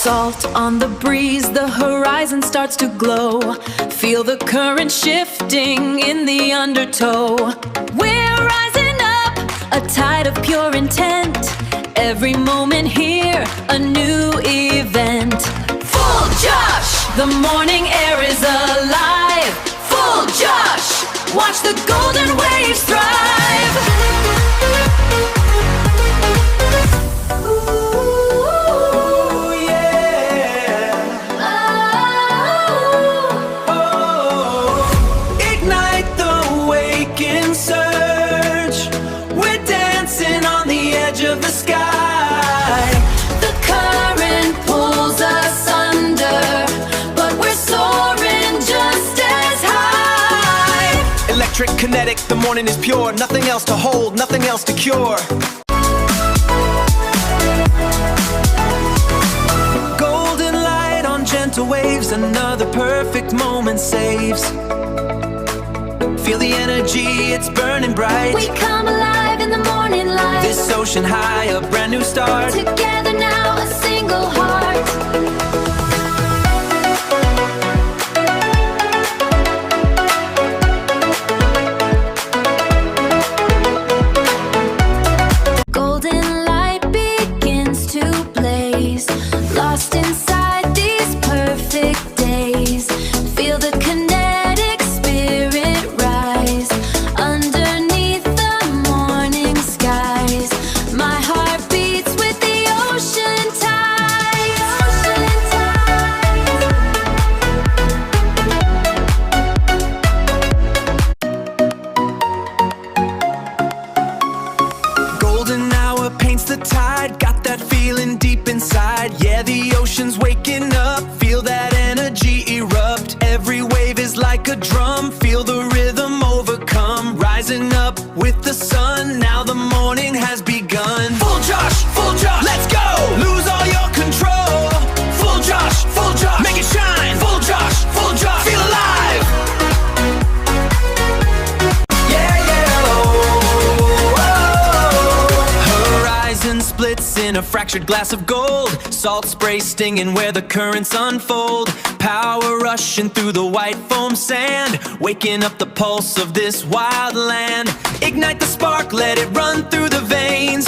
Salt on the breeze, the horizon starts to glow. Feel the current shifting in the undertow. We're rising up, a tide of pure intent. Every moment here, a new event. Full Josh, the morning air is alive. Full Josh, watch the golden waves thrive. Kinetic, the morning is pure. Nothing else to hold, nothing else to cure. Golden light on gentle waves, another perfect moment saves. Feel the energy, it's burning bright. We come alive in the morning light. This ocean high, a brand new start. Together now, a single heart. Yeah, the ocean's waking up, feel that energy erupt. Every wave is like a drum, feel the rhythm overcome. Rising up with the sun, now the morning has begun. Full Josh, let's go! Lose all your control. Full Josh, make it shine. Full Josh, feel alive. Horizon splits in a fractured glass of gold. Salt spray stinging where the currents unfold. Power rushing through the white foam sand, waking up the pulse of this wild land. Ignite the spark, let it run through the veins.